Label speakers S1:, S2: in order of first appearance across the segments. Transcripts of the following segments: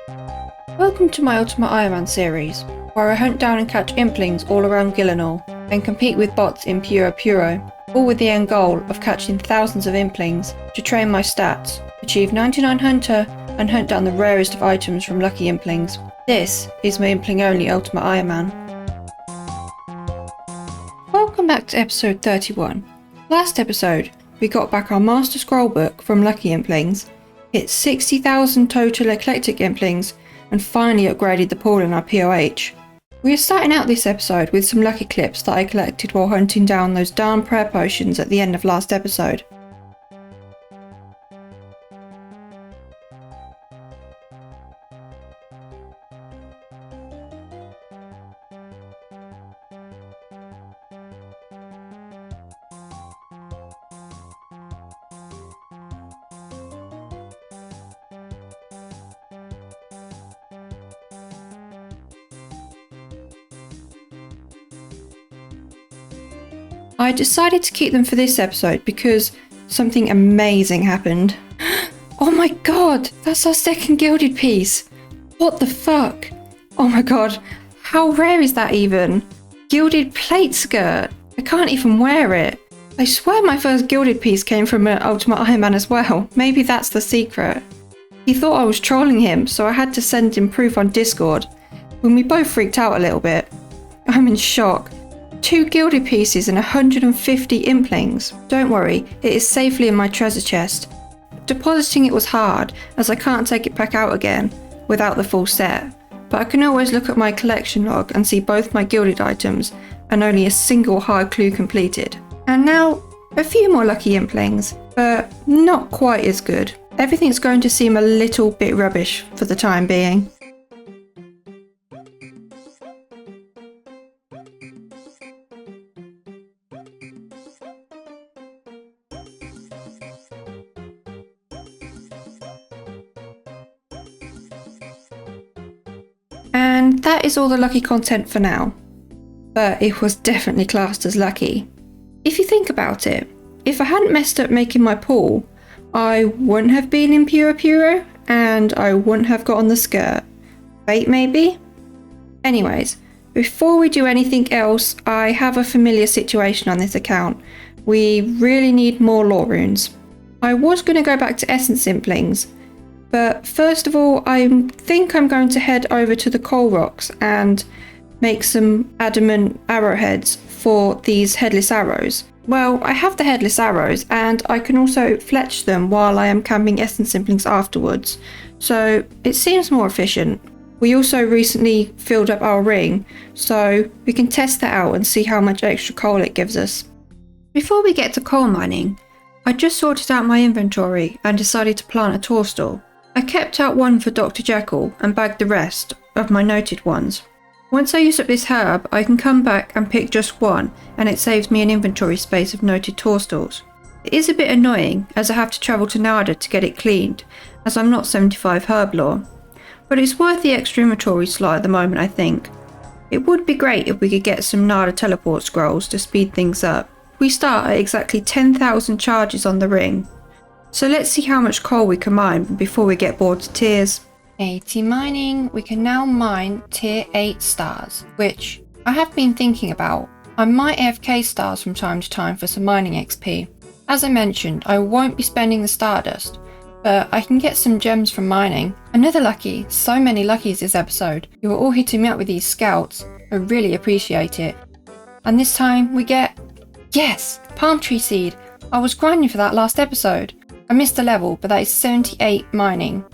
S1: Welcome to my Ultimate Iron series, where I hunt down and catch Implings all around Gillinor, and compete with bots in Puro, all with the end goal of catching thousands of Implings to train my stats, achieve 99 Hunter, and hunt down the rarest of items from lucky Implings. This is my Impling Only Ultimate Iron. Welcome back to episode 31. Last episode, we got back our Master Scroll book from lucky Implings, hit 60,000 total eclectic Implings, and finally upgraded the pool in our POH. We are starting out this episode with some lucky clips that I collected while hunting down those darn prayer potions at the end of last episode. I decided to keep them for this episode because something amazing happened. Oh my god, that's our second gilded piece. What the fuck? Oh my god, how rare is that even? Gilded plate skirt. I can't even wear it. I swear my first gilded piece came from an Ultimate Iron Man as well. Maybe that's the secret. He thought I was trolling him, so I had to send him proof on Discord, when we both freaked out a little bit. I'm in shock. 2 gilded pieces and 150 Implings. Don't worry, it is safely in my treasure chest. Depositing it was hard, as I can't take it back out again without the full set, but I can always look at my collection log and see both my gilded items and only a single hard clue completed. And now, a few more lucky Implings, but not quite as good. Everything's going to seem a little bit rubbish for the time being. And that is all the lucky content for now. But it was definitely classed as lucky. If you think about it, if I hadn't messed up making my pool, I wouldn't have been in Puro, and I wouldn't have gotten the skirt. Wait, maybe? Anyways, before we do anything else, I have a familiar situation on this account. We really need more lore runes. I was going to go back to Essence Implings, but first of all, I think I'm going to head over to the coal rocks and make some adamant arrowheads for these headless arrows. Well, I have the headless arrows and I can also fletch them while I am camping Essence Implings afterwards, so it seems more efficient. We also recently filled up our ring, so we can test that out and see how much extra coal it gives us. Before we get to coal mining, I just sorted out my inventory and decided to plant a toadstool. I kept out one for Dr. Jekyll and bagged the rest of my noted ones. Once I use up this herb, I can come back and pick just one, and it saves me an inventory space of noted toadstools. It is a bit annoying as I have to travel to Nada to get it cleaned, as I'm not 75 herb lore. But it's worth the extra inventory slot at the moment, I think. It would be great if we could get some Nada teleport scrolls to speed things up. We start at exactly 10,000 charges on the ring. So let's see how much coal we can mine before we get bored to tears. 80 mining, we can now mine tier 8 stars, which I have been thinking about. I might AFK stars from time to time for some mining XP. As I mentioned, I won't be spending the stardust, but I can get some gems from mining. Another lucky, so many luckies this episode. You are all hitting me up with these scouts, I really appreciate it. And this time we get, yes, palm tree seed. I was grinding for that last episode. I missed a level, but that is 78 mining.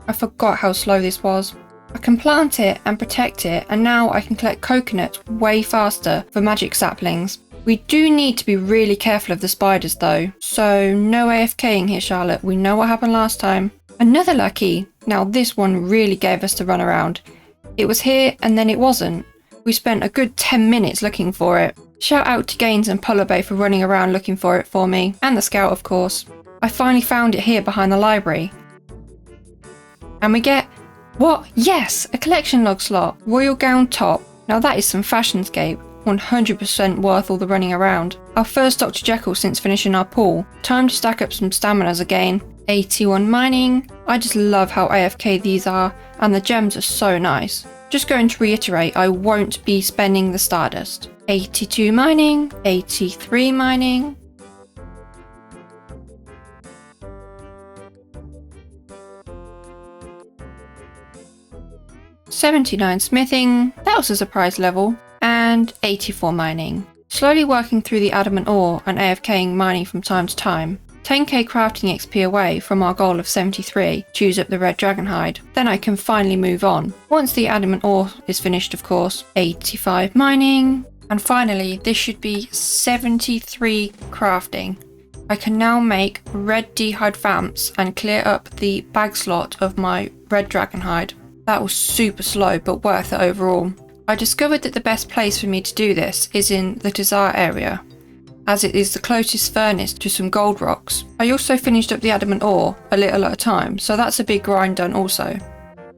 S1: I forgot how slow this was. I can plant it and protect it, and now I can collect coconuts way faster for magic saplings. We do need to be really careful of the spiders though, so no AFKing here, Charlotte. We know what happened last time. Another lucky. Now this one really gave us the runaround. It was here and then it wasn't. We spent a good 10 minutes looking for it. Shout out to Gaines and Polar Bay for running around looking for it for me, and the scout of course. I finally found it here behind the library. And we get, what? Yes, a collection log slot. Royal gown top. Now that is some fashionscape. 100% worth all the running around. Our first Dr. Jekyll since finishing our pool. Time to stack up some staminas again. 81 mining. I just love how AFK these are, and the gems are so nice. Just going to reiterate, I won't be spending the Stardust. 82 mining, 83 mining. $79 smithing, that was a surprise level, and 84 mining. Slowly working through the adamant ore and AFKing mining from time to time. 10k crafting XP away from our goal of 73 to use up the red dragon hide. Then I can finally move on. Once the adamant ore is finished, of course. 85 mining. And finally, this should be 73 crafting. I can now make red D-hide vamps and clear up the bag slot of my red dragon hide. That was super slow, but worth it overall. I discovered that the best place for me to do this is in the Desire area, as it is the closest furnace to some gold rocks. I also finished up the adamant ore a little at a time, so that's a big grind done also.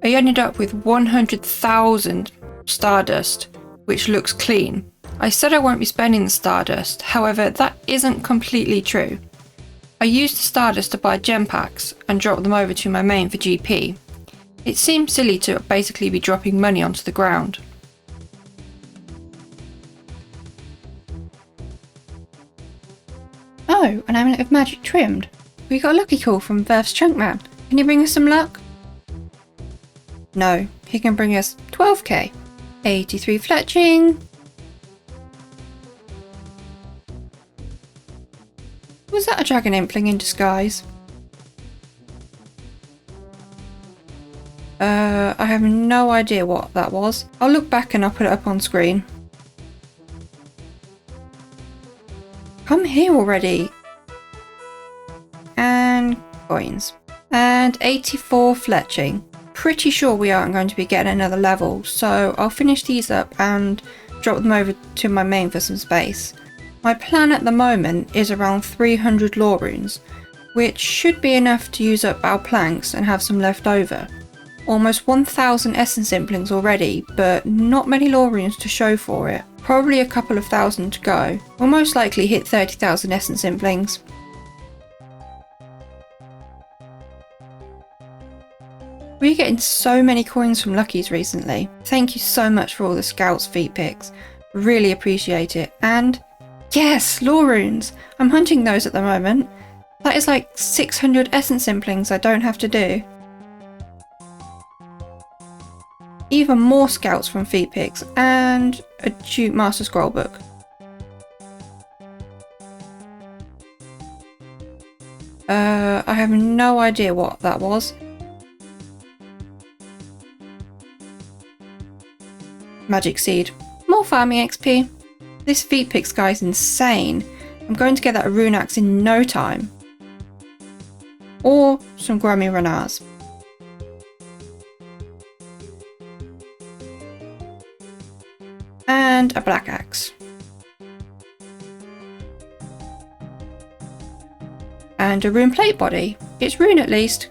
S1: I ended up with 100,000 Stardust, which looks clean. I said I won't be spending the Stardust, however that isn't completely true. I used the Stardust to buy gem packs and drop them over to my main for GP. It seems silly to basically be dropping money onto the ground. Oh, an amulet of magic trimmed. We got a lucky call from Verf's Chunkman. Can he bring us some luck? No, he can bring us 12k. 83 fletching. Was that a dragon impling in disguise? I have no idea what that was. I'll look back and I'll put it up on screen. Come here already. And coins. And 84 fletching. Pretty sure we aren't going to be getting another level, so I'll finish these up and drop them over to my main for some space. My plan at the moment is around 300 lore runes, which should be enough to use up our planks and have some left over. Almost 1,000 essence implings already, but not many lore runes to show for it. Probably a couple of thousand to go. We'll most likely hit 30,000 essence implings. We're getting so many coins from Luckies recently. Thank you so much for all the scouts feet picks. Really appreciate it. And yes, lore runes! I'm hunting those at the moment. That is like 600 essence implings I don't have to do. Even more scouts from feet picks and a Duke Master Scroll book. I have no idea what that was. Magic seed. More farming XP. This feet picks guy is insane. I'm going to get that rune axe in no time. Or some grimy renars. And a black axe. And a rune plate body. It's rune at least.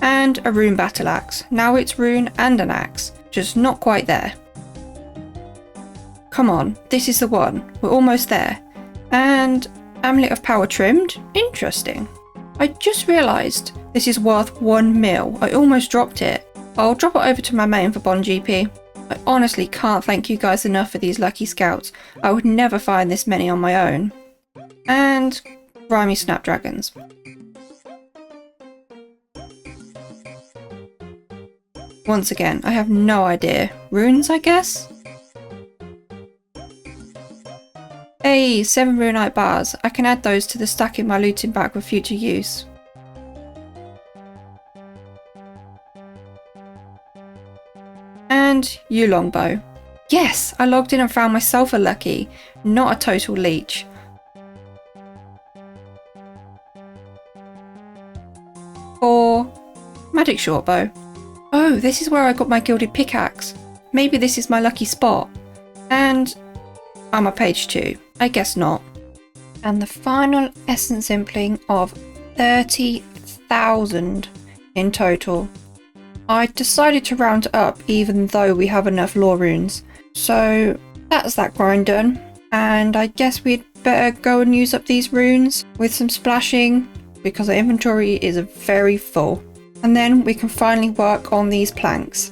S1: And a rune battle axe. Now it's rune and an axe, just not quite there. Come on, this is the one. We're almost there. And amulet of power trimmed? Interesting. I just realised this is worth 1 mil. I almost dropped it. I'll drop it over to my main for Bond GP. I honestly can't thank you guys enough for these lucky scouts. I would never find this many on my own. And grimy snapdragons. Once again, I have no idea. Runes, I guess? Hey, 7 runite bars. I can add those to the stack in my looting bag for future use. And you longbow. Yes, I logged in and found myself a lucky, not a total leech. Or magic shortbow. Oh, this is where I got my gilded pickaxe. Maybe this is my lucky spot. And I'm a page 2. I guess not. And the final essence impling of 30,000 in total. I decided to round it up even though we have enough lore runes. So that's that grind done. And I guess we'd better go and use up these runes with some splashing because our inventory is very full. And then we can finally work on these planks.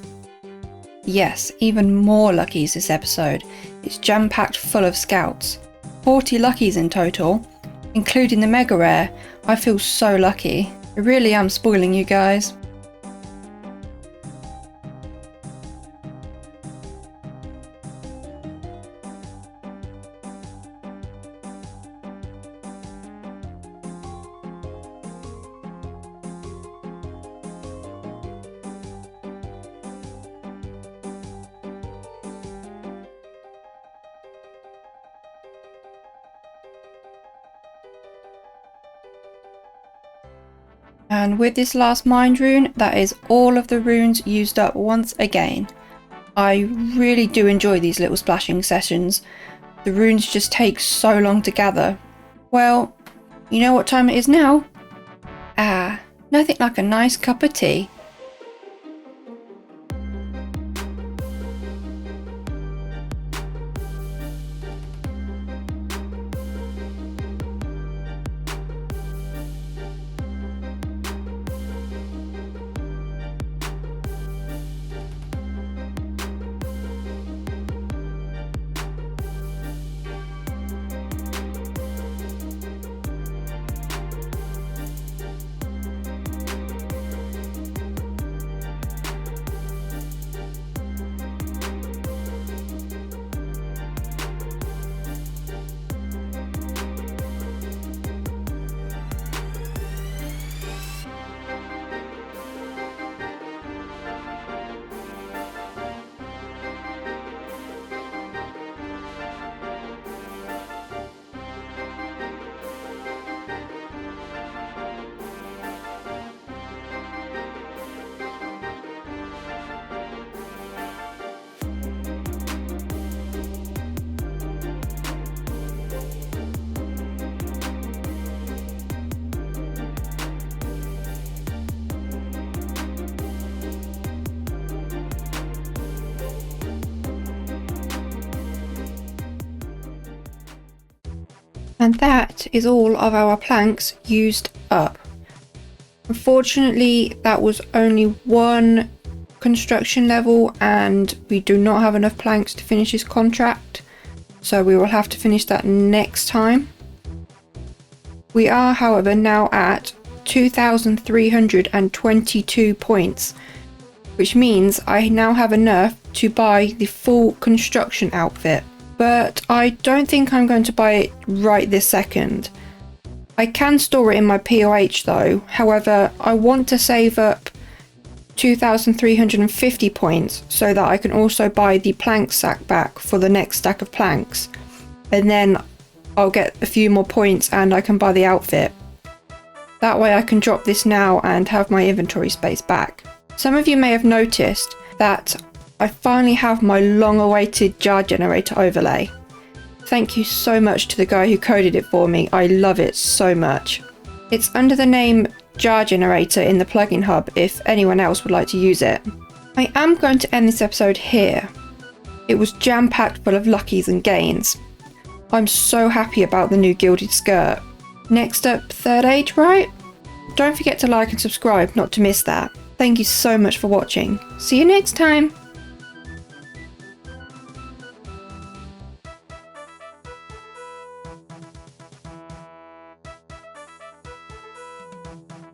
S1: Yes, even more luckies this episode. It's jam-packed full of scouts. 40 luckies in total, including the mega rare. I feel so lucky. I really am spoiling you guys. And with this last mind rune, that is all of the runes used up once again. I really do enjoy these little splashing sessions. The runes just take so long to gather. Well, you know what time it is now? Nothing like a nice cup of tea. And that is all of our planks used up. Unfortunately, that was only one construction level and we do not have enough planks to finish this contract. So we will have to finish that next time. We are, however, now at 2,322 points, which means I now have enough to buy the full construction outfit. But I don't think I'm going to buy it right this second. I can store it in my POH though. However, I want to save up 2,350 points so that I can also buy the plank sack back for the next stack of planks. And then I'll get a few more points and I can buy the outfit. That way I can drop this now and have my inventory space back. Some of you may have noticed that I finally have my long-awaited jar generator overlay. Thank you so much to the guy who coded it for me. I love it so much. It's under the name jar generator in the plugin hub if anyone else would like to use it. I am going to end this episode here. It was jam-packed full of luckies and gains. I'm so happy about the new gilded skirt. Next up, third age, right? Don't forget to like and subscribe not to miss that. Thank you so much for watching. See you next time.